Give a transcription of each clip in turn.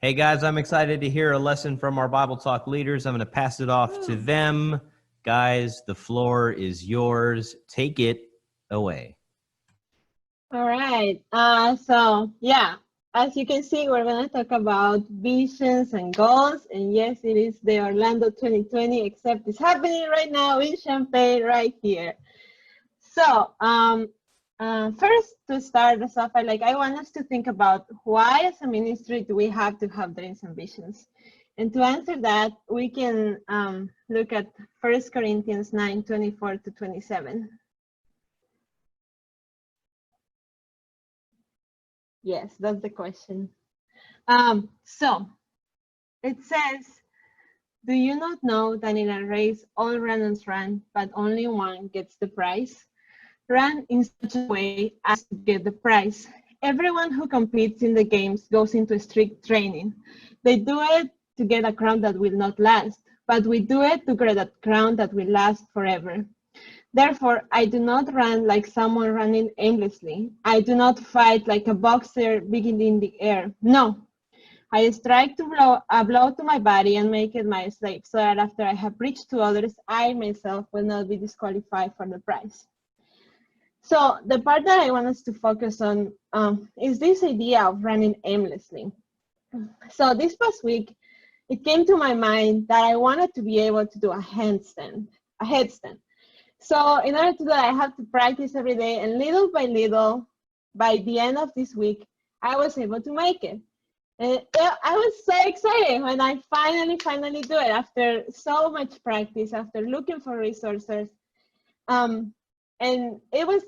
Hey guys, I'm excited to hear a lesson from our Bible Talk leaders. I'm going to pass it off to them. Guys, the floor is yours. Take it away. All right. As you can see, we're going to talk about visions and goals. And yes, it is the Orlando 2020, except it's happening right now in Champaign, right here. So, first, to start us off, I want us to think about why, as a ministry, do we have to have dreams and visions? And to answer that, we can look at 1 Corinthians 9:24-27. Yes, that's the question. So it says, do you not know that in a race all runners run, but only one gets the prize? Run in such a way as to get the prize. Everyone who competes in the games goes into strict training. They do it to get a crown that will not last, but we do it to get a crown that will last forever. Therefore, I do not run like someone running aimlessly. I do not fight like a boxer beating in the air. No, I strike a blow to my body and make it my slave, so that after I have preached to others, I myself will not be disqualified for the prize. So the part that I want us to focus on is this idea of running aimlessly. So this past week, it came to my mind that I wanted to be able to do a headstand. So in order to do that, I have to practice every day, and little by little, by the end of this week, I was able to make it. And I was so excited when I finally do it after so much practice, after looking for resources. And it was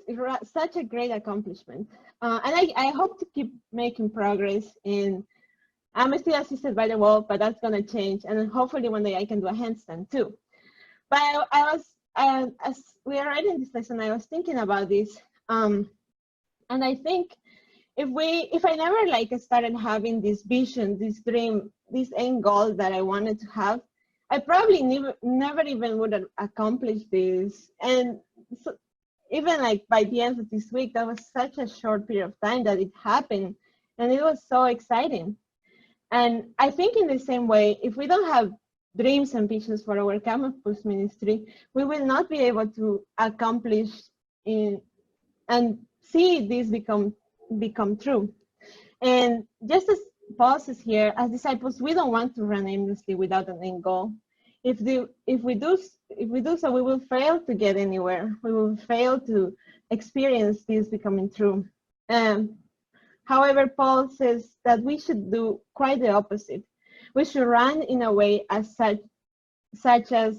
such a great accomplishment. And I hope to keep making progress in, I'm still assisted by the wall, but that's gonna change. And then hopefully one day I can do a handstand too. But as we are writing this lesson, I was thinking about this. And I think if I never started having this vision, this dream, this end goal that I wanted to have, I probably never even would have accomplished this. And so, even by the end of this week, that was such a short period of time that it happened, and it was so exciting. And I think in the same way, if we don't have dreams and visions for our campus ministry, we will not be able to accomplish and see this become true. And just as Paul says here, as disciples, we don't want to run aimlessly without an end goal. If we do so, we will fail to get anywhere. We will fail to experience this becoming true. However, Paul says that we should do quite the opposite. We should run in a way as such as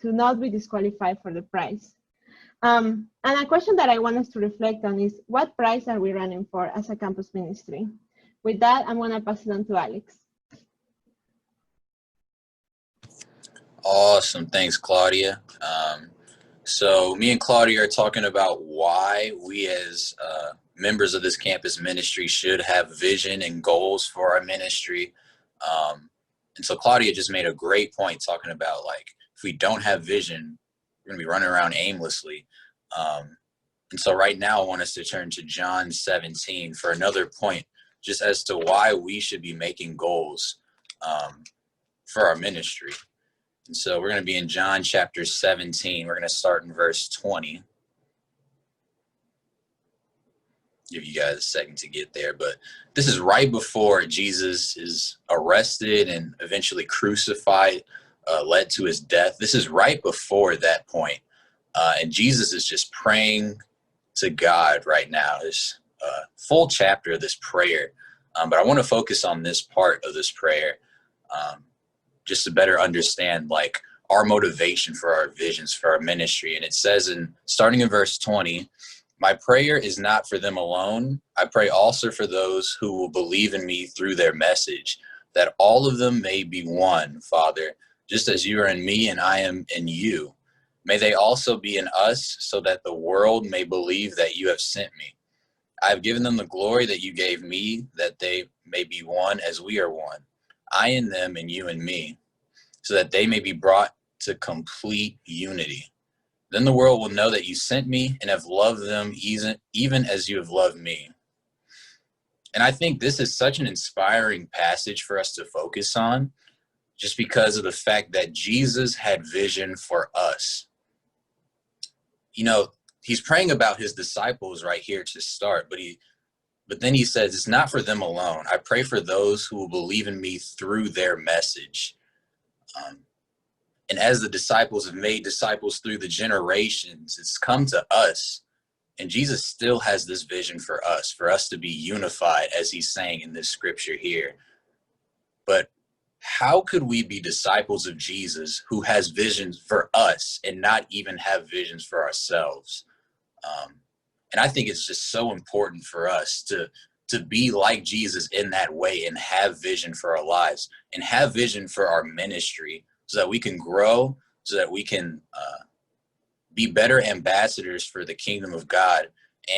to not be disqualified for the prize. And a question that I want us to reflect on is, what prize are we running for as a campus ministry? With that, I'm going to pass it on to Alex. Awesome. Thanks, Claudia. So me and Claudia are talking about why we as members of this campus ministry should have vision and goals for our ministry. And so Claudia just made a great point talking about, if we don't have vision, we're going to be running around aimlessly. And so right now I want us to turn to John 17 for another point, just as to why we should be making goals for our ministry. And so we're going to be in John chapter 17. We're going to start in verse 20. Give you guys a second to get there, but this is right before Jesus is arrested and eventually crucified, led to his death. This is right before that point. And Jesus is just praying to God right now. There's a full chapter of this prayer, but I want to focus on this part of this prayer just to better understand our motivation for our visions for our ministry. And it says, starting in verse 20, "My prayer is not for them alone. I pray also for those who will believe in me through their message, that all of them may be one, Father, just as you are in me and I am in you. May they also be in us, so that the world may believe that you have sent me. I have given them the glory that you gave me, that they may be one as we are one, I in them and you in me, so that they may be brought to complete unity. Then the world will know that you sent me and have loved them even as you have loved me." And I think this is such an inspiring passage for us to focus on, just because of the fact that Jesus had vision for us. You know, he's praying about his disciples right here to start, but then he says, it's not for them alone. I pray for those who will believe in me through their message. And as the disciples have made disciples through the generations, it's come to us. And Jesus still has this vision for us to be unified, as he's saying in this scripture here. But how could we be disciples of Jesus who has visions for us and not even have visions for ourselves? And I think it's just so important for us to be like Jesus in that way and have vision for our lives and have vision for our ministry so that we can grow, so that we can be better ambassadors for the kingdom of God,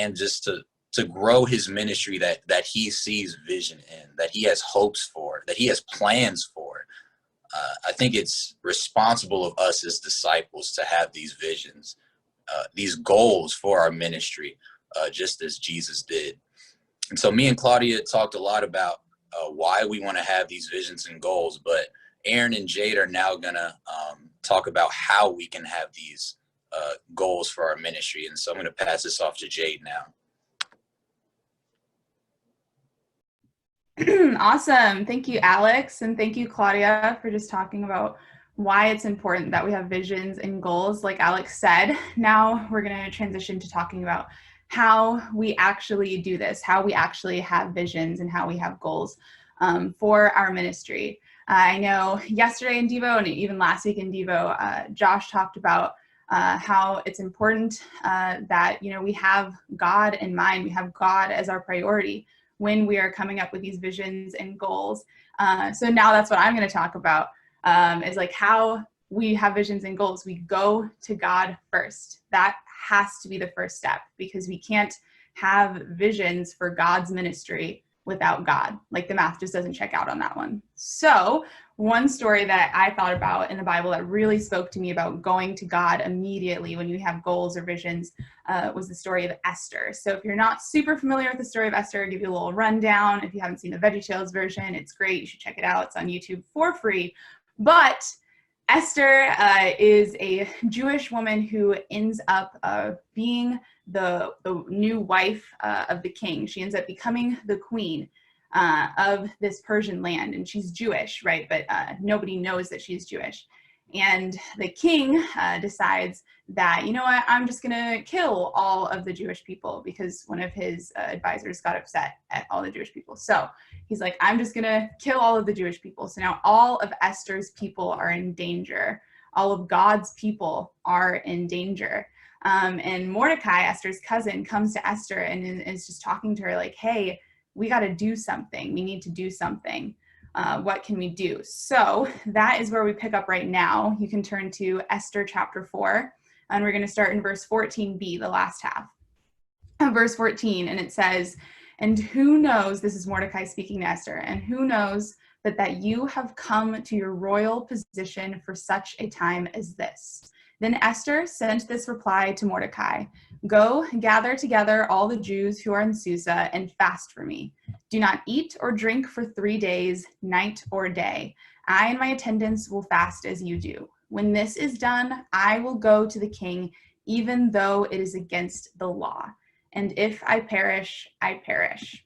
and just to grow his ministry that he sees vision in, that he has hopes for, that he has plans for. I think it's responsible of us as disciples to have these visions, these goals for our ministry, just as Jesus did. And so me and Claudia talked a lot about why we want to have these visions and goals, but Aaron and Jade are now going to talk about how we can have these goals for our ministry. And so I'm going to pass this off to Jade now. Awesome. Thank you, Alex. And thank you, Claudia, for just talking about why it's important that we have visions and goals, like Alex said. Now we're going to transition to talking about how we actually do this, how we actually have visions and how we have goals for our ministry. I know yesterday in Devo and even last week in Devo, Josh talked about how it's important that, you know, we have God in mind. We have God as our priority when we are coming up with these visions and goals. So now that's what I'm going to talk about, is like how we have visions and goals. We go to God first. That has to be the first step, because we can't have visions for God's ministry without God. Like the math just doesn't check out on that one. So one story that I thought about in the Bible that really spoke to me about going to God immediately when you have goals or visions was the story of Esther. So if you're not super familiar with the story of Esther, I'll give you a little rundown. If you haven't seen the VeggieTales version, it's great. You should check it out. It's on YouTube for free. But Esther is a Jewish woman who ends up being the new wife of the king. She ends up becoming the queen of this Persian land, and she's Jewish, right? But nobody knows that she's Jewish. And the king decides that, you know what, I'm just gonna kill all of the Jewish people, because one of his advisors got upset at all the Jewish people. So he's like, I'm just gonna kill all of the Jewish people. So now all of Esther's people are in danger. All of God's people are in danger. And Mordecai, Esther's cousin, comes to Esther and is just talking to her like, hey, we got to do something. We need to do something. What can we do? So that is where we pick up right now. You can turn to Esther chapter 4, and we're going to start in verse 14b, the last half of verse 14. And it says, and who knows, this is Mordecai speaking to Esther, and who knows but that you have come to your royal position for such a time as this. Then Esther sent this reply to Mordecai, go gather together all the Jews who are in Susa and fast for me. Do not eat or drink for 3 days, night or day. I and my attendants will fast as you do. When this is done, I will go to the king, even though it is against the law. And if I perish, I perish.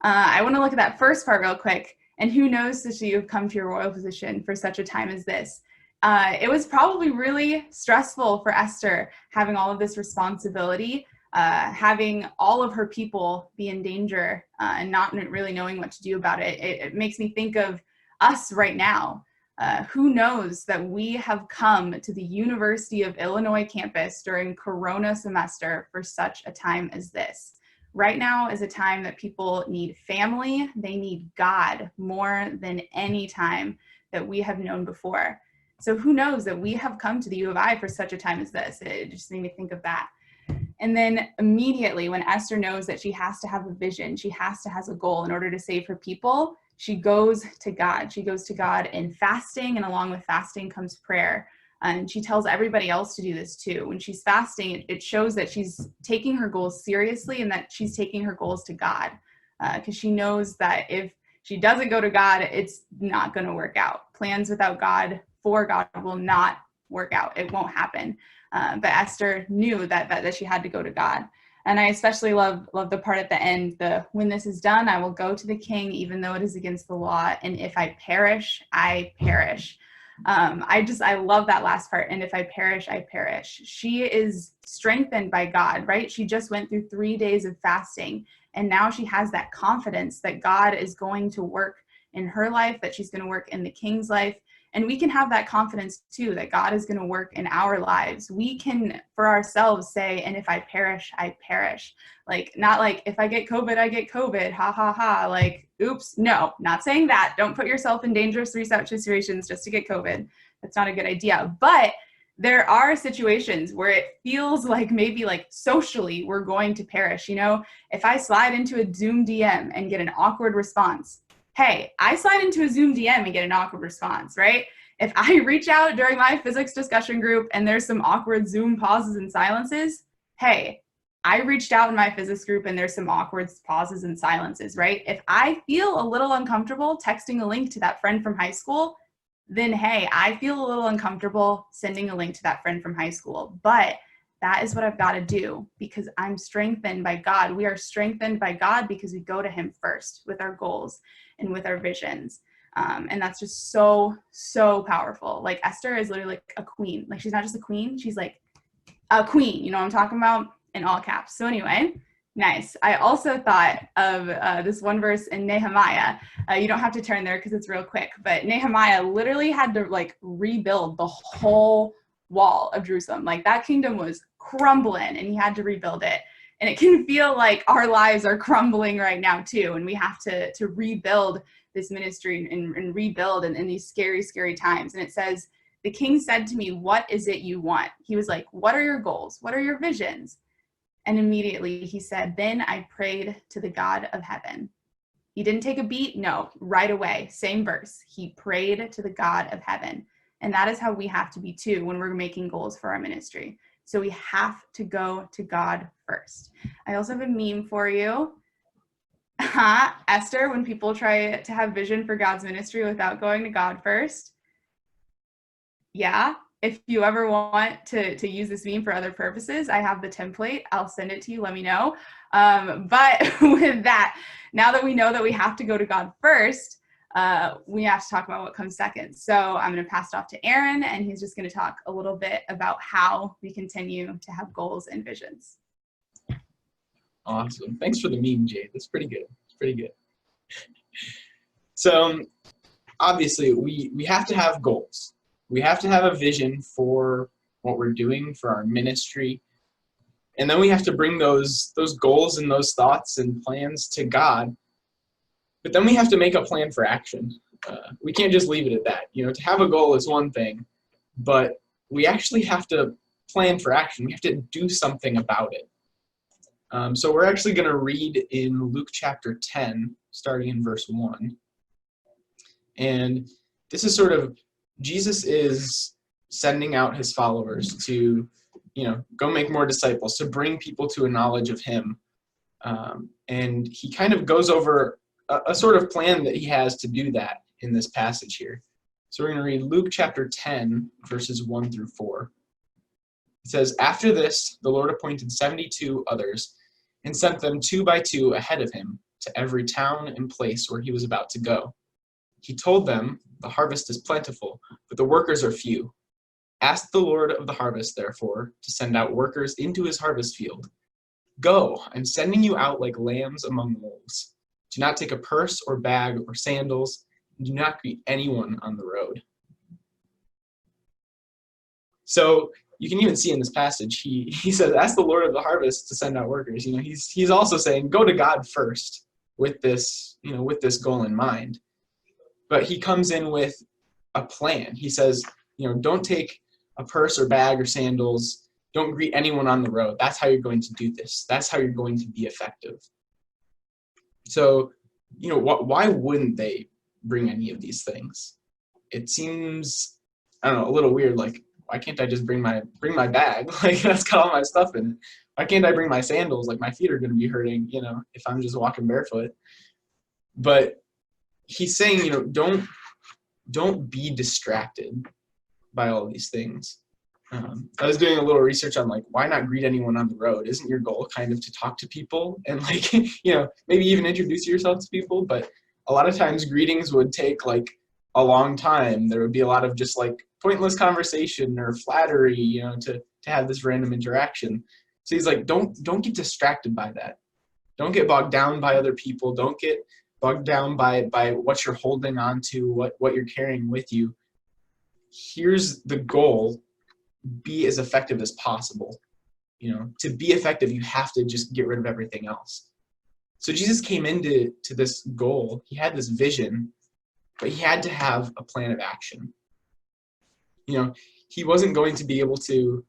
I want to look at that first part real quick. And who knows that you have come to your royal position for such a time as this. It was probably really stressful for Esther, having all of this responsibility, having all of her people be in danger and not really knowing what to do about it. It makes me think of us right now. Who knows that we have come to the University of Illinois campus during Corona semester for such a time as this. Right now is a time that people need family. They need God more than any time that we have known before. So who knows that we have come to the U of I for such a time as this. It just made me think of that. And then immediately when Esther knows that she has to have a vision, she has to have a goal in order to save her people, she goes to God. She goes to God in fasting, and along with fasting comes prayer. And she tells everybody else to do this too. When she's fasting, it shows that she's taking her goals seriously and that she's taking her goals to God. because she knows that if she doesn't go to God, it's not going to work out. Plans without God, for God, will not work out. It won't happen. But Esther knew that she had to go to God. And I especially love the part at the end, when this is done, I will go to the king, even though it is against the law. And if I perish, I perish. I love that last part. And if I perish, I perish. She is strengthened by God, right? She just went through 3 days of fasting. And now she has that confidence that God is going to work in her life, that she's going to work in the king's life. And we can have that confidence too, that God is going to work in our lives. We can, for ourselves, say, and if I perish, I perish. Like, not like, if I get COVID, I get COVID. Ha, ha, ha. Like, oops. No, not saying that. Don't put yourself in dangerous research situations just to get COVID. That's not a good idea. But there are situations where it feels like maybe like socially we're going to perish. You know, if I slide into a Zoom DM and get an awkward response, hey, I slide into a Zoom DM and get an awkward response, right? If I reach out during my physics discussion group and there's some awkward Zoom pauses and silences, hey, I reached out in my physics group and there's some awkward pauses and silences, right? If I feel a little uncomfortable texting a link to that friend from high school, then hey, I feel a little uncomfortable sending a link to that friend from high school. But that is what I've got to do because I'm strengthened by God. We are strengthened by God because we go to him first with our goals and with our visions. And that's just so, so powerful. Like Esther is literally like a queen. Like she's not just a queen, she's like a queen. You know what I'm talking about? In all caps. So anyway, nice. I also thought of this one verse in Nehemiah. You don't have to turn there because it's real quick, but Nehemiah literally had to like rebuild the whole wall of Jerusalem. Like that kingdom was crumbling and he had to rebuild it. And it can feel like our lives are crumbling right now too. And we have to rebuild this ministry and rebuild in these scary, scary times. And it says, the king said to me, what is it you want? He was like, what are your goals? What are your visions? And immediately he said, then I prayed to the God of heaven. He didn't take a beat. No, right away. Same verse. He prayed to the God of heaven. And that is how we have to be too when we're making goals for our ministry. So we have to go to God first. I also have a meme for you. Esther, when people try to have vision for God's ministry without going to God first. Yeah, if you ever want to use this meme for other purposes, I have the template. I'll send it to you. Let me know. But with that, now that we know that we have to go to God first, we have to talk about what comes second. So I'm going to pass it off to Aaron, and he's just going to talk a little bit about how we continue to have goals and visions. Awesome. Thanks for the meme, Jade. That's pretty good. It's pretty good. So obviously we have to have goals. We have to have a vision for what we're doing for our ministry. And then we have to bring those goals and those thoughts and plans to God. But then we have to make a plan for action. We can't just leave it at that. You know, to have a goal is one thing, but we actually have to plan for action. We have to do something about it. So we're actually going to read in Luke chapter 10, starting in verse 1. And this is sort of, Jesus is sending out his followers to, go make more disciples, to bring people to a knowledge of him. And he kind of goes over a sort of plan that he has to do that in this passage here. So we're going to read Luke chapter 10, verses 1 through 4. It says, after this, the Lord appointed 72 others and sent them 2 by 2 ahead of him to every town and place where he was about to go. He told them, the harvest is plentiful, but the workers are few. Ask the Lord of the harvest, therefore, to send out workers into his harvest field. Go, I'm sending you out like lambs among wolves. Do not take a purse or bag or sandals, and do not greet anyone on the road. So you can even see in this passage, he says, ask the Lord of the harvest to send out workers. He's also saying, go to God first with this goal in mind. But he comes in with a plan. He says, don't take a purse or bag or sandals. Don't greet anyone on the road. That's how you're going to do this. That's how you're going to be effective. So, why wouldn't they bring any of these things? It seems, I don't know, a little weird. Like, why can't I just bring my bag? Like, that's got all my stuff in it. why can't I bring my sandals? Like my feet are going to be hurting, if I'm just walking barefoot. But he's saying, don't be distracted by all these things. I was doing a little research on like, why not greet anyone on the road? Isn't your goal kind of to talk to people and like, maybe even introduce yourself to people? But a lot of times greetings would take like a long time. There would be a lot of just like pointless conversation or flattery, to have this random interaction. So he's like, don't get distracted by that. Don't get bogged down by other people. Don't get bogged down by what you're holding on to, what you're carrying with you. Here's the goal. Be as effective as possible. To be effective, you have to just get rid of everything else. So Jesus came into this goal. He had this vision, but he had to have a plan of action. He wasn't going to be able to,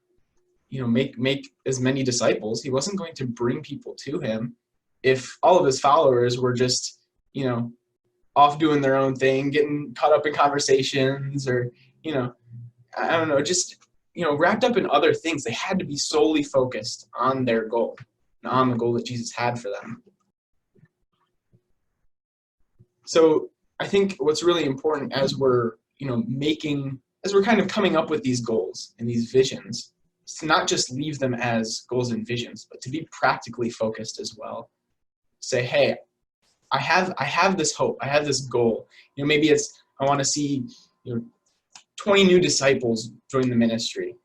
make as many disciples. He wasn't going to bring people to him if all of his followers were just, off doing their own thing, getting caught up in conversations or, I don't know, just, wrapped up in other things. They had to be solely focused on their goal and on the goal that Jesus had for them. So I think what's really important as we're, as we're kind of coming up with these goals and these visions, is to not just leave them as goals and visions, but to be practically focused as well. Say, hey, I have this hope. I have this goal. Maybe it's, I want to see, 20 new disciples join the ministry.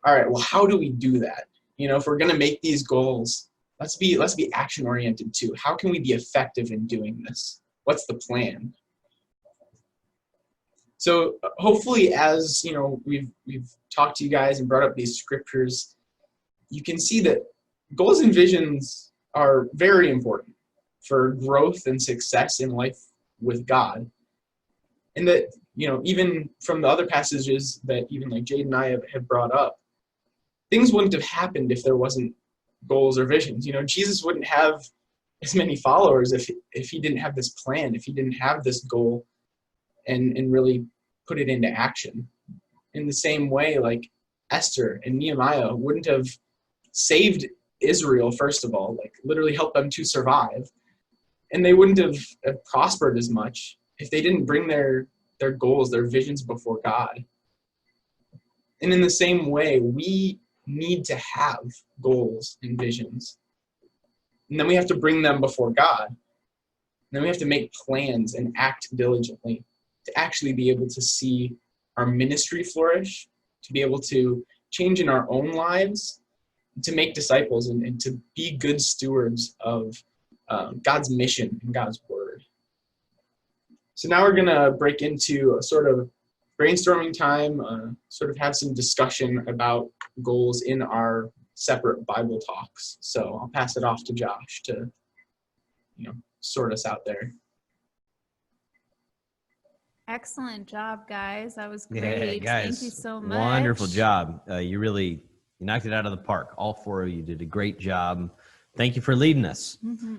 All right, well, how do we do that? If we're going to make these goals, let's be action oriented too. How can we be effective in doing this? What's the plan? So hopefully, as we've talked to you guys and brought up these scriptures, you can see that goals and visions are very important for growth and success in life with God. And that, even from the other passages that even like Jade and I have brought up, things wouldn't have happened if there wasn't goals or visions. Jesus wouldn't have as many followers if he didn't have this plan, if he didn't have this goal and really put it into action. In the same way, like Esther and Nehemiah wouldn't have saved Israel, first of all, like literally helped them to survive. And they wouldn't have prospered as much if they didn't bring their goals, their visions before God. And in the same way, we need to have goals and visions. And then we have to bring them before God. And then we have to make plans and act diligently to actually be able to see our ministry flourish, to be able to change in our own lives, to make disciples and to be good stewards of God's mission and God's word. So now we're going to break into a sort of brainstorming time, sort of have some discussion about goals in our separate Bible talks. So I'll pass it off to Josh to, sort us out there. Excellent job, guys. That was great. Yeah, guys, Thank you so much. Wonderful job. You knocked it out of the park. All four of you did a great job. Thank you for leading us. Mm-hmm.